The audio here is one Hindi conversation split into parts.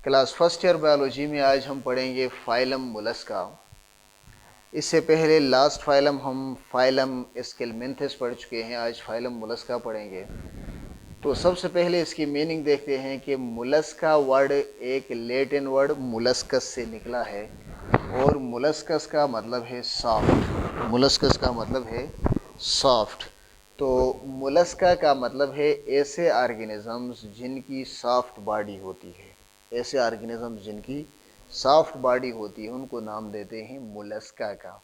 क्लास फर्स्ट ईयर बायोलॉजी में आज हम पढ़ेंगे फाइलम मोलस्का। इससे पहले लास्ट फाइलम हम फाइलम स्केलमेंथस पढ़ चुके हैं। आज फाइलम मोलस्का पढ़ेंगे। तो सबसे पहले इसकी मीनिंग देखते हैं कि मोलस्का वर्ड एक लैटिन वर्ड मोलस्कस से निकला है और मोलस्कस का मतलब है सॉफ्ट। मोलस्कस का मतलब है सॉफ्ट। तो मोलस्का का मतलब है ऐसे ऑर्गेनिजम्स जिनकी सॉफ्ट बॉडी होती है। ऐसे ऑर्गेनिजम्स जिनकी सॉफ्ट बॉडी होती है उनको नाम देते हैं मोलस्का का।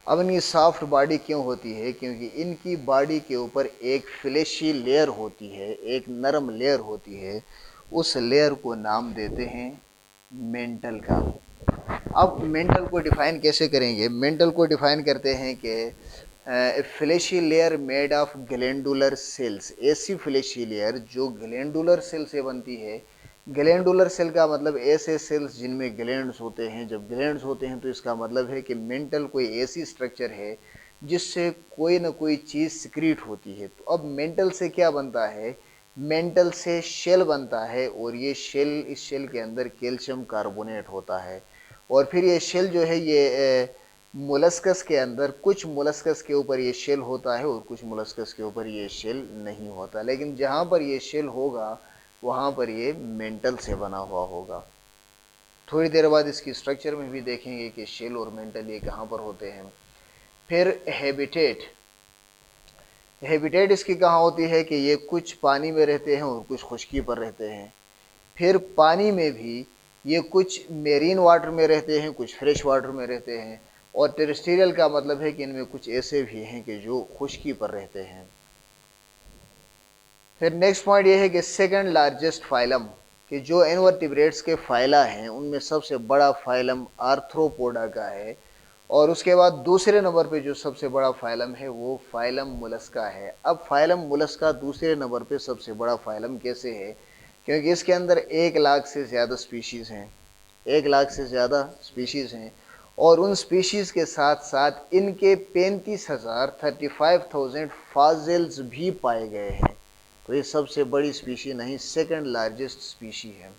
अब इनकी सॉफ्ट बॉडी क्यों होती है? क्योंकि इनकी बॉडी के ऊपर एक फ्लैशी लेयर होती है, एक नरम लेयर होती है। उस लेयर को नाम देते हैं मेंटल का। अब मेंटल को डिफाइन कैसे करेंगे? मेंटल को डिफाइन करते हैं कि fleshy layer made of glandular cells. ऐसी फ्लैशी लेयर जो ग्लैंडुलर सेल से बनती है। ग्लैंडुलर सेल का मतलब ऐसे सेल्स जिनमें ग्लैंड्स होते हैं। जब ग्लैंड्स होते हैं तो इसका मतलब है कि मेंटल कोई ऐसी स्ट्रक्चर है जिससे कोई ना कोई चीज़ सिक्रीट होती है। तो अब मेंटल से क्या बनता है? मेंटल से शेल बनता है और ये शेल, इस शेल के अंदर कैल्शियम कार्बोनेट होता है। और फिर ये शेल जो है ये मोलस्कस के अंदर, कुछ मोलस्कस के ऊपर ये शेल होता है और कुछ मोलस्कस के ऊपर ये शेल नहीं होता। लेकिन जहाँ पर ये शेल होगा वहाँ पर ये मेंटल से बना हुआ होगा। थोड़ी देर बाद इसकी स्ट्रक्चर में भी देखेंगे कि शेल और मेंटल ये कहाँ पर होते हैं। फिर हैबिटेट। हैबिटेट इसकी कहाँ होती है कि ये कुछ पानी में रहते हैं और कुछ खुश्की पर रहते हैं। फिर पानी में भी ये कुछ मेरीन वाटर में रहते हैं, कुछ फ्रेश वाटर में रहते हैं। और टेरेस्ट्रियल का मतलब है कि इनमें कुछ ऐसे भी हैं कि जो खुश्की पर रहते हैं। फिर नेक्स्ट पॉइंट ये है कि सेकंड लार्जेस्ट फाइलम, कि जो इनवर्टिब्रेट्स के फाइला हैं उनमें सबसे बड़ा फाइलम आर्थ्रोपोडा का है। और उसके बाद दूसरे नंबर पे जो सबसे बड़ा फाइलम है वो फाइलम मोलस्का है। अब फाइलम मोलस्का दूसरे नंबर पे सबसे बड़ा फाइलम कैसे है? क्योंकि इसके अंदर 1 लाख से ज़्यादा स्पीशीज़ हैं। 1 लाख से ज़्यादा स्पीशीज़ हैं और उन स्पीशीज़ के साथ साथ इनके 35,000 फाजिल्स भी पाए गए हैं। तो ये सबसे बड़ी स्पीशी नहीं, सेकंड लार्जेस्ट स्पीशी है।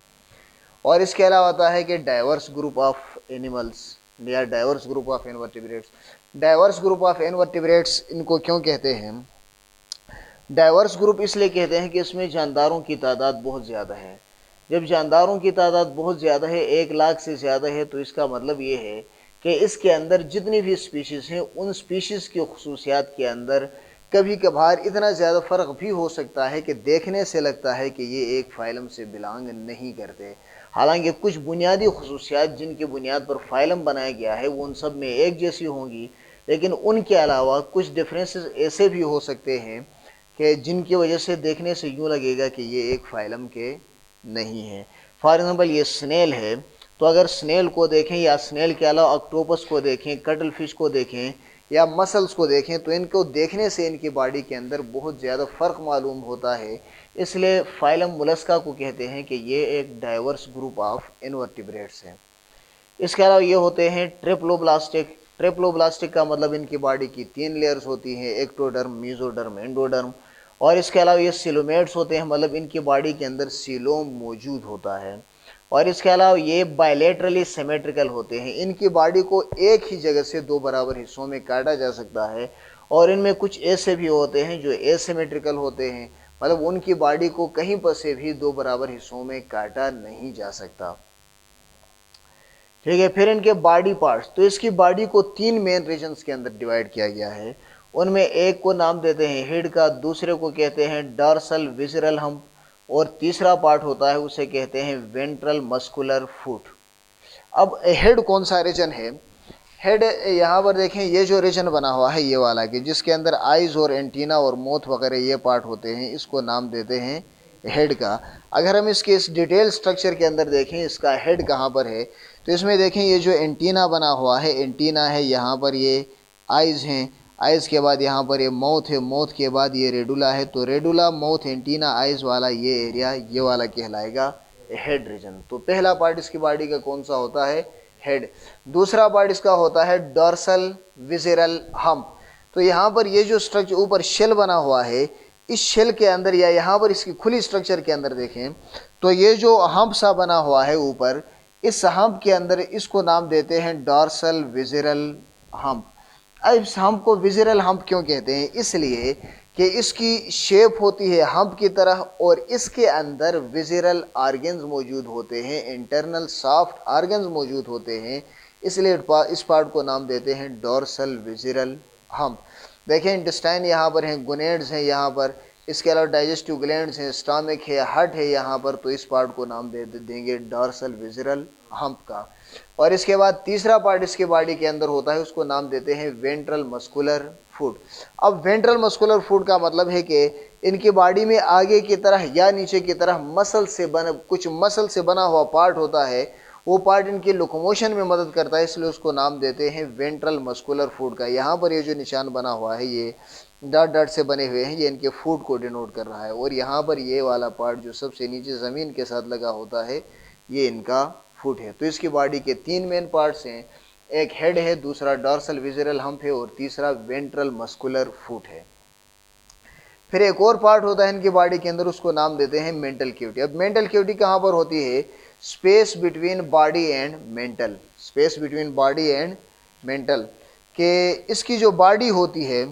और इसके अलावा आता है कि डाइवर्स ग्रुप ऑफ एनिमल्स या diverse group of invertebrates. Diverse group of invertebrates इनको क्यों कहते हैं? डाइवर्स ग्रुप इसलिए कहते हैं कि इसमें जानदारों की तादाद बहुत ज़्यादा है। जब जानदारों की तादाद बहुत ज़्यादा है, 1 लाख से ज़्यादा है, तो इसका मतलब ये है कि इसके अंदर जितनी भी स्पीशीज़ हैं उन स्पीशीज़ की खसूसियात के अंदर कभी कभार इतना ज़्यादा फ़र्क भी हो सकता है कि देखने से लगता है कि ये एक फाइलम से बिलोंग नहीं करते। हालांकि कुछ बुनियादी खसूसियात जिनकी बुनियाद पर फाइलम बनाया गया है वो उन सब में एक जैसी होंगी, लेकिन उनके अलावा कुछ डिफरेंसेस ऐसे भी हो सकते हैं कि जिनकी वजह से देखने से यूँ लगेगा कि ये एक फाइलम के नहीं है। फॉर एग्ज़ाम्पल ये स्नेल है, तो अगर स्नेल को देखें या स्नेल के अलावा ऑक्टोपस को देखें, कटल फिश को देखें या मसल्स को देखें, तो इनको देखने से इनकी बॉडी के अंदर बहुत ज़्यादा फ़र्क मालूम होता है। इसलिए फाइलम मोलस्का को कहते हैं कि ये एक डाइवर्स ग्रुप ऑफ इनवर्टिब्रेट्स है। इसके अलावा ये होते हैं ट्रिप्लोब्लास्टिक। ट्रिप्लोब्लास्टिक का मतलब इनकी बॉडी की 3 लेयर्स होती हैं, एक्टोडर्म, मेसोडर्म, एंडोडर्म। और इसके अलावा ये सिलोमेट्स होते हैं, मतलब इनकी बॉडी के अंदर सीलोम मौजूद होता है। और इसके अलावा ये बायलेटरली सिमेट्रिकल होते हैं, इनकी बॉडी को एक ही जगह से 2 बराबर हिस्सों में काटा जा सकता है। और इनमें कुछ ऐसे भी होते हैं जो एसिमेट्रिकल होते हैं, मतलब उनकी बॉडी को कहीं पर से भी 2 बराबर हिस्सों में काटा नहीं जा सकता। ठीक है। फिर इनके बॉडी पार्ट्स, तो इसकी बॉडी को 3 मेन रीजन्स के अंदर डिवाइड किया गया है। उनमें एक को नाम देते हैं हेड का, दूसरे को कहते हैं डॉर्सल विसरल हम्प, और तीसरा पार्ट होता है उसे कहते हैं वेंट्रल मस्कुलर फुट। अब हेड कौन सा रीजन है? हेड यहाँ पर देखें, ये जो रीजन बना हुआ है ये वाला, कि जिसके अंदर आइज और एंटीना और माउथ वगैरह ये पार्ट होते हैं, इसको नाम देते हैं हेड का। अगर हम इसके इस डिटेल स्ट्रक्चर के अंदर देखें इसका हेड कहाँ पर है, तो इसमें देखें ये जो एंटीना बना हुआ है, एंटीना है, यहाँ पर ये आइज़ हैं, आइज़ के बाद यहाँ पर ये माउथ है, माउथ के बाद ये रेडुला है। तो रेडुला, माउथ, एंटीना, आइज़ वाला ये एरिया, ये वाला कहलाएगा हेड रीजन। तो पहला पार्ट इसकी बॉडी का कौन सा होता है? हेड। दूसरा पार्ट इसका होता है डॉर्सल विसरल हम्प। तो यहाँ पर ये जो स्ट्रक्चर ऊपर शेल बना हुआ है, इस शेल के अंदर या यहाँ पर इसकी खुली स्ट्रक्चर के अंदर देखें तो ये जो हम्प सा बना हुआ है ऊपर, इस हम्प के अंदर इसको नाम देते हैं डॉर्सल विजिरल हम्प। अब इस हम्प को विजिरल हम्प क्यों कहते हैं? इसलिए कि इसकी शेप होती है हम्प की तरह और इसके अंदर विजिरल ऑर्गन्स मौजूद होते हैं, इंटरनल सॉफ्ट ऑर्गन्स मौजूद होते हैं, इसलिए इस पार्ट को नाम देते हैं डॉर्सल विजिरल हम्प। देखें इंटेस्टाइन यहाँ पर हैं, गोनेड्स हैं यहाँ पर, इसके अलावा डाइजेस्टिव ग्लैंड्स हैं, स्टमक है, हार्ट है यहाँ पर, तो इस पार्ट को नाम दे देंगे डॉर्सल विजिरल हम्प का। और इसके बाद तीसरा पार्ट इसके बॉडी के अंदर होता है, उसको नाम देते हैं वेंट्रल मस्कुलर फूट। अब वेंट्रल मस्कुलर फूट का मतलब है कि इनकी बॉडी में आगे की तरह या नीचे की तरह कुछ मसल से बना हुआ पार्ट होता है, वो पार्ट इनकी लोकोमोशन में मदद करता है, इसलिए उसको नाम देते हैं वेंट्रल मस्कुलर फूट का। यहाँ पर ये जो निशान बना हुआ है, ये डॉट डॉट से बने हुए हैं, ये इनके फूट को डिनोट कर रहा है। और यहाँ पर ये वाला पार्ट जो सबसे नीचे ज़मीन के साथ लगा होता है, ये इनका फुट है। तो इसकी बॉडी के 3 मेन पार्ट्स हैं, एक हेड है, दूसरा डॉर्सल विजिरल हम्प है और तीसरा वेंट्रल मस्कुलर फुट है। फिर एक और पार्ट होता है इनकी बॉडी के अंदर, उसको नाम देते हैं मेंटल कैविटी। अब मेंटल कैविटी कहाँ पर होती है? Space between body and mental, space between body and mental, के इसकी जो बॉडी होती है,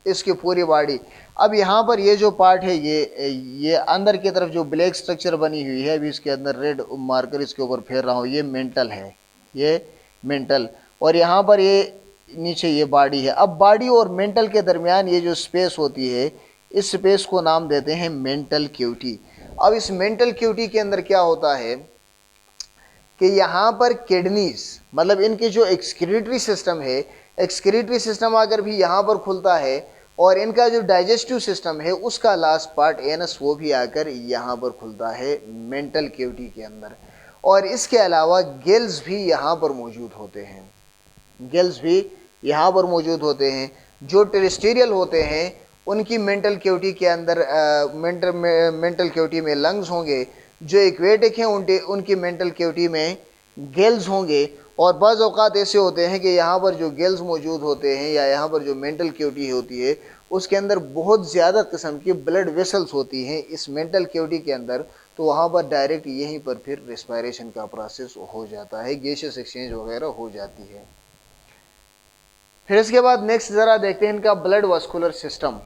इसकी पूरी बॉडी। अब यहाँ पर ये जो पार्ट है, ये अंदर की तरफ जो ब्लैक स्ट्रक्चर बनी हुई है, अभी इसके अंदर रेड मार्कर इसके ऊपर फेर रहा हूँ, ये मेंटल है, ये मेंटल। और यहाँ पर ये नीचे ये बॉडी है। अब बॉडी और मेंटल के दरमियान ये जो स्पेस होती है, इस स्पेस को नाम देते हैं मेंटल कैविटी। अब इस मेंटल कैविटी के अंदर क्या होता है कि यहाँ पर किडनीज, मतलब इनके जो एक्सक्रीटरी सिस्टम है, एक्सक्रीटरी सिस्टम अगर भी यहाँ पर खुलता है और इनका जो डाइजेस्टिव सिस्टम है उसका लास्ट पार्ट एनस, वो भी आकर यहाँ पर खुलता है मेंटल कैविटी के अंदर। और इसके अलावा गिल्स भी यहाँ पर मौजूद होते हैं, गिल्स भी यहाँ पर मौजूद होते हैं। जो टेरेस्टेरियल होते हैं उनकी मेंटल कैविटी के अंदर मेंटल कैविटी में लंग्स होंगे, जो एक्वेटिक हैं उनकी मेंटल कैविटी में गिल्स होंगे। और बाज़ औक़ात ऐसे होते हैं कि यहाँ पर जो गिल्स मौजूद होते हैं या यहाँ पर जो मेंटल कैविटी होती है उसके अंदर बहुत ज़्यादा किस्म की ब्लड वेसल्स होती हैं इस मेंटल कैविटी के अंदर, तो वहाँ पर डायरेक्ट यहीं पर फिर रेस्पिरेशन का प्रोसेस हो जाता है, गैसेस एक्सचेंज वगैरह हो जाती है। फिर इसके बाद नेक्स्ट ज़रा देखते हैं इनका ब्लड वास्कुलर सिस्टम।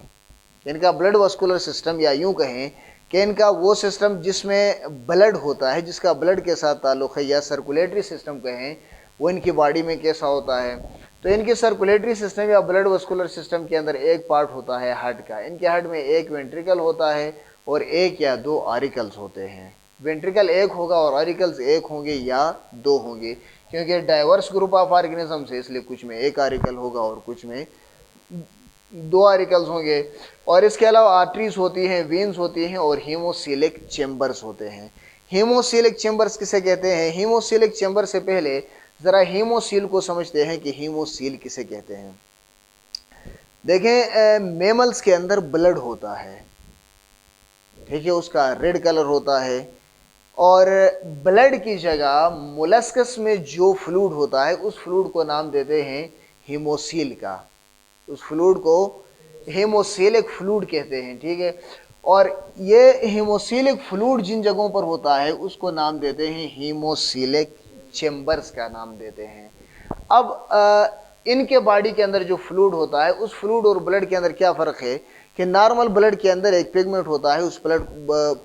इनका ब्लड वास्कुलर सिस्टम, या यूँ कहें कि इनका वो सिस्टम जिसमें ब्लड होता है, जिसका ब्लड के साथ ताल्लुक़ है, या सर्कुलेटरी सिस्टम कहें, वो इनकी बॉडी में कैसा होता है। तो इनके सर्कुलेटरी सिस्टम या ब्लड वास्कुलर सिस्टम के अंदर एक पार्ट होता है हार्ट का। इनके हार्ट में एक वेंट्रिकल होता है और एक या 2 ऑरिकल्स होते हैं। वेंट्रिकल एक होगा और ऑरिकल्स एक होंगे या 2 होंगे, क्योंकि डाइवर्स ग्रुप ऑफ ऑर्गेनिज्म से, इसलिए कुछ में एक ऑरिकल होगा और कुछ में 2 ऑरिकल्स होंगे। और इसके अलावा आर्टरीज होती हैं, वेन्स होती हैं और हीमोसिलिक चेम्बर्स होते हैं। हीमोसिलिक चेम्बर्स किसे कहते हैं? हीमोसिलिक चेम्बर से पहले ज़रा हीमोसील को समझते हैं कि हीमोसील किसे कहते हैं। देखें मेमल्स के अंदर ब्लड होता है, ठीक है, उसका रेड कलर होता है, और ब्लड की जगह मोलस्कस में जो फ्लूइड होता है उस फ्लूइड को नाम देते हैं हीमोसील का, उस फ्लूइड को हीमोसिलिक फ्लूइड कहते हैं, ठीक है। और ये हीमोसिलिक फ्लूइड जिन जगहों पर होता है उसको नाम देते हैं हीमोसिलिक चेम्बर्स का नाम देते हैं। अब इनके बॉडी के अंदर जो फ्लूइड होता है, उस फ्लूइड और ब्लड के अंदर क्या फ़र्क है कि नॉर्मल ब्लड के अंदर एक पिगमेंट होता है, उस ब्लड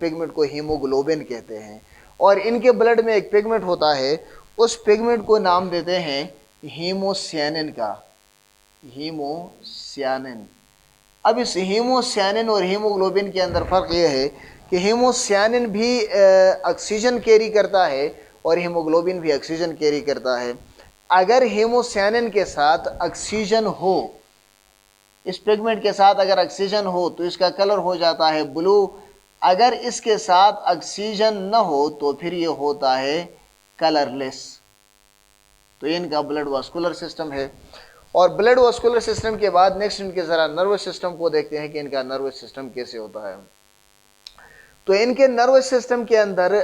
पिगमेंट को हीमोग्लोबिन कहते हैं, और इनके ब्लड में एक पिगमेंट होता है, उस पिगमेंट को नाम देते हैं हीमोसियानिन का, हीमोसियानिन। अब इस हीमोसियानिन और हीमोग्लोबिन के अंदर फ़र्क यह है कि हीमोसियानिन भी ऑक्सीजन कैरी करता है और हीमोग्लोबिन भी ऑक्सीजन कैरी करता है। अगर हीमोसियानिन के साथ ऑक्सीजन हो, इस पिगमेंट के साथ अगर ऑक्सीजन हो तो इसका कलर हो जाता है ब्लू। अगर इसके साथ ऑक्सीजन न हो तो फिर ये होता है कलरलेस। तो ये इनका ब्लड वास्कुलर सिस्टम है। और ब्लड वास्कुलर सिस्टम के बाद नेक्स्ट इनके ज़रा नर्वस सिस्टम को देखते हैं कि इनका नर्वस सिस्टम कैसे होता है। तो इनके नर्वस सिस्टम के अंदर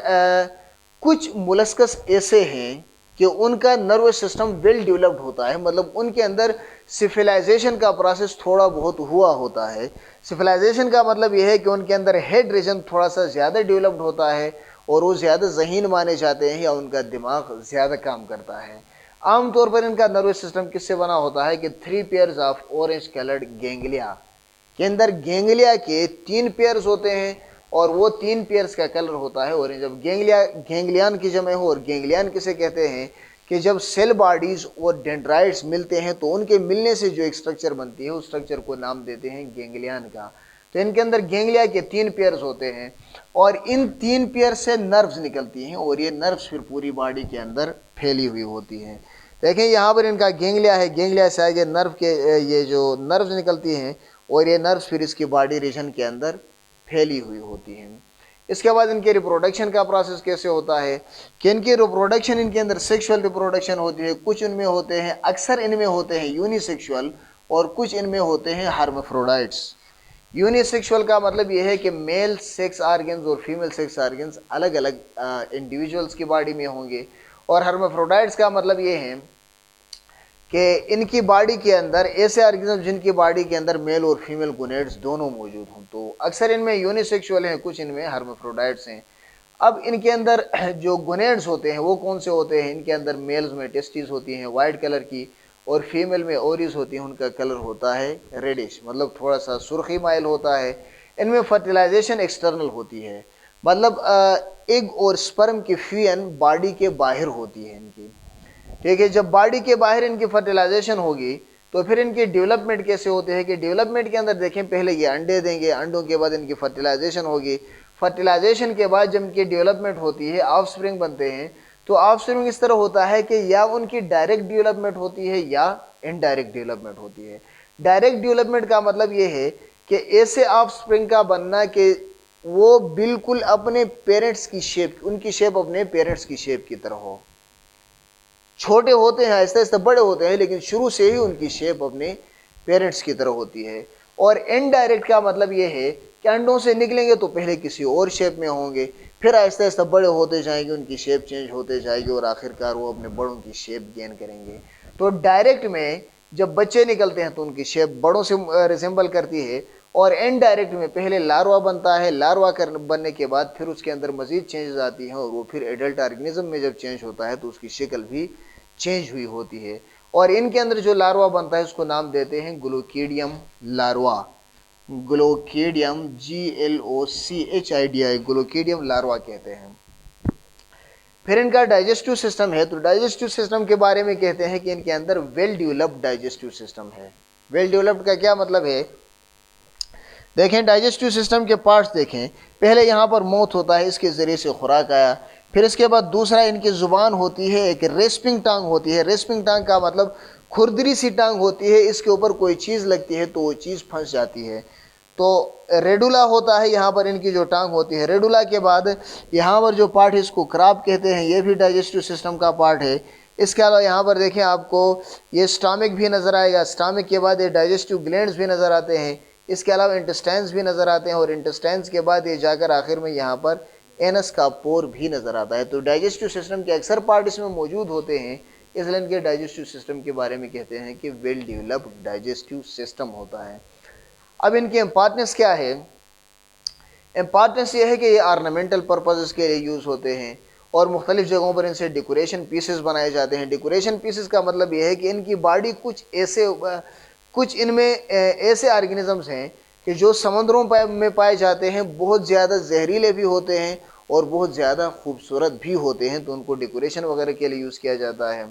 कुछ मोलस्कस ऐसे हैं कि उनका नर्वस सिस्टम वेल डेवलप्ड होता है, मतलब उनके अंदर सिविलाइजेशन का प्रोसेस थोड़ा बहुत हुआ होता है। सिविलाइजेशन का मतलब यह है कि उनके अंदर हेड रीजन थोड़ा सा ज़्यादा डेवलप्ड होता है और वो ज़्यादा ज़हीन माने जाते हैं या उनका दिमाग ज़्यादा काम करता है। आमतौर पर इनका नर्वस सिस्टम किससे बना होता है कि 3 pairs of orange coloured ganglia के अंदर गेंगलिया के 3 पेयर्स होते हैं और वो 3 पेयर्स का कलर होता है ऑरेंज। जब गेंगलियान की जमे हो, और गेंगलियान किसे कहते हैं कि जब सेल बॉडीज और डेंड्राइट्स मिलते हैं तो उनके मिलने से जो एक स्ट्रक्चर बनती है उस स्ट्रक्चर को नाम देते हैं गेंगलियान का। तो इनके अंदर गेंगलिया के 3 पेयर्स होते हैं और इन 3 पेयर से नर्व्स निकलती हैं और ये नर्व्स फिर पूरी बॉडी के अंदर फैली हुई होती हैं। देखें यहाँ पर इनका गेंगलिया है, गेंगलिया से आगे नर्व के ये जो नर्व्स निकलती हैं और ये नर्व्स फिर इसकी बॉडी रीजन के अंदर फैली हुई होती हैं। इसके बाद इनके रिप्रोडक्शन का प्रोसेस कैसे होता है कि इनकी रिप्रोडक्शन, इनके अंदर सेक्सुअल रिप्रोडक्शन होती है। कुछ इनमें होते हैं, अक्सर इनमें होते हैं यूनिसेक्सुअल और कुछ इनमें होते हैं हर्माफ्रोडाइट्स। यूनिसेक्सुअल का मतलब यह है कि मेल सेक्स ऑर्गन्स और फीमेल सेक्स ऑर्गन्स अलग अलग इंडिविजुअल्स की बॉडी में होंगे। और हर्माफ्रोडाइट्स का मतलब ये है कि इनकी बॉडी के अंदर ऐसे ऑर्गेनिज्म जिनकी बॉडी के अंदर मेल और फीमेल गोनेड्स दोनों मौजूद हों। तो अक्सर इनमें यूनिसेक्सुअल हैं, कुछ इनमें हर्माफ्रोडाइट्स हैं। अब इनके अंदर जो गोनेड्स होते हैं वो कौन से होते हैं? इनके अंदर मेल्स में टेस्टिस होती हैं वाइट कलर की और फीमेल में ओवरीज होती हैं, उनका कलर होता है रेडिश, मतलब थोड़ा सा सुर्खी माइल होता है। इनमें फर्टिलाइजेशन एक्सटर्नल होती है, मतलब एग और स्पर्म की फ्यूजन बॉडी के बाहर होती है इनकी, ठीक है। जब बॉडी के बाहर इनकी फर्टिलाइजेशन होगी तो फिर इनकी डेवलपमेंट कैसे होते हैं कि डेवलपमेंट के अंदर देखें, पहले ये अंडे देंगे, अंडों के बाद इनकी फर्टिलाइजेशन होगी, फर्टिलाइजेशन के बाद जब इनकी डेवलपमेंट होती है, ऑफस्प्रिंग बनते हैं। तो ऑफस्प्रिंग इस तरह होता है कि या उनकी डायरेक्ट डेवलपमेंट होती है या इनडायरेक्ट डेवलपमेंट होती है। डायरेक्ट डेवलपमेंट का मतलब ये है कि ऐसे ऑफस्प्रिंग का बनना कि वो बिल्कुल अपने पेरेंट्स की शेप, उनकी शेप अपने पेरेंट्स की शेप की तरह हो। छोटे होते हैं, आहिस्ता आहिस्ता बड़े होते हैं, लेकिन शुरू से ही उनकी शेप अपने पेरेंट्स की तरह होती है। और इनडायरेक्ट का मतलब ये है कि अंडों से निकलेंगे तो पहले किसी और शेप में होंगे, फिर आहिस्ता आहिस्ता बड़े होते जाएंगे, उनकी शेप चेंज होते जाएगी और आखिरकार वो अपने बड़ों की शेप गेन करेंगे। तो डायरेक्ट में जब बच्चे निकलते हैं तो उनकी शेप बड़ों से रिजेंबल करती है, और इनडायरेक्ट में पहले लार्वा बनता है, लार्वा बनने के बाद फिर उसके अंदर मजीद चेंजेस आती हैं और वो फिर एडल्ट ऑर्गेनिज्म में जब चेंज होता है तो उसकी शक्ल भी चेंज हुई होती है। और इनके अंदर जो लार्वा बनता है उसको नाम देते हैं ग्लोकीडियम लार्वा, ग्लोकीडियम GLOCHIDI, ग्लोकीडियम लार्वा कहते हैं। फिर इनका डाइजेस्टिव सिस्टम है, तो डाइजेस्टिव सिस्टम के बारे में कहते हैं कि इनके अंदर वेल डेवलप्ड डाइजेस्टिव सिस्टम है। वेल डेवलप्ड का क्या मतलब है? देखें डाइजेस्टिव सिस्टम के पार्ट्स देखें, पहले यहाँ पर माउथ होता है, इसके ज़रिए से खुराक आया, फिर इसके बाद दूसरा इनकी ज़ुबान होती है, एक रेस्पिंग टांग होती है। रेस्पिंग टांग का मतलब खुरदरी सी टांग होती है, इसके ऊपर कोई चीज़ लगती है तो वो चीज़ फंस जाती है। तो रेडुला होता है, यहाँ पर इनकी जो टांग होती है। रेडुला के बाद यहाँ पर जो पार्ट है इसको क्राब कहते हैं, ये भी डाइजेस्टिव सिस्टम का पार्ट है। इसके अलावा यहाँ पर देखें आपको ये स्टमक भी नज़र आएगा, स्टमक के बाद ये डाइजेस्टिव ग्लैंड्स भी नज़र आते हैं, इसके अलावा इंटेस्टाइन्स भी नज़र आते हैं और इंटेस्टाइन्स के बाद ये जाकर आखिर में यहाँ पर एनस का पोर भी नज़र आता है। तो डाइजेस्टिव सिस्टम के अक्सर पार्ट इसमें मौजूद होते हैं, इसलिए इनके डाइजेस्टिव सिस्टम के बारे में कहते हैं कि वेल डेवलप्ड डाइजेस्टिव सिस्टम होता है। अब इनकी इम्पॉर्टेंस क्या है? इम्पॉर्टेंस ये है कि ये ऑर्नामेंटल पर्पसेस के लिए यूज़ होते हैं और मुख्तलिफ जगहों पर इनसे डेकोरेशन पीसेस बनाए जाते हैं। डेकोरेशन पीसेस का मतलब ये है कि इनकी बॉडी कुछ इनमें ऐसे ऑर्गेनिजम्स हैं कि जो समंदरों में पाए जाते हैं, बहुत ज़्यादा जहरीले भी होते हैं और बहुत ज़्यादा खूबसूरत भी होते हैं, तो उनको डेकोरेशन वगैरह के लिए यूज़ किया जाता है।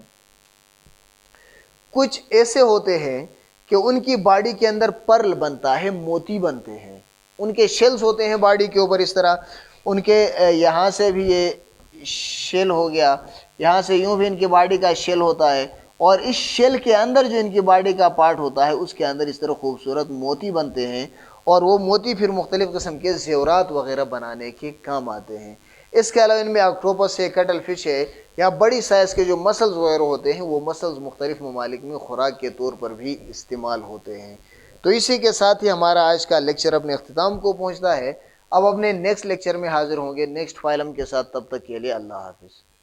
कुछ ऐसे होते हैं कि उनकी बॉडी के अंदर पर्ल बनता है, मोती बनते हैं, उनके शेल्स होते हैं बॉडी के ऊपर इस तरह, उनके यहाँ से भी ये शेल हो गया, यहाँ से यूँ भी इनकी बॉडी का शेल होता है, और इस शेल के अंदर जो इनकी बॉडी का पार्ट होता है उसके अंदर इस तरह खूबसूरत मोती बनते हैं और वो मोती फिर मुख्तलिफ़ किस्म के ज़ेवरात वगैरह बनाने के काम आते हैं। इसके अलावा इनमें ऑक्टोपस है, कटल फिश है, या बड़ी साइज़ के जो मसल्स वगैरह होते हैं वो मसल्स मुख्तलिफ़ ममालिक में खुराक के तौर पर भी इस्तेमाल होते हैं। तो इसी के साथ ही हमारा आज का लेक्चर अपने अख्तिताम को पहुँचता है। अब अपने नेक्स्ट लेक्चर में हाज़िर होंगे नेक्स्ट फाइलम के साथ, तब तक के लिए अल्लाह हाफिज़।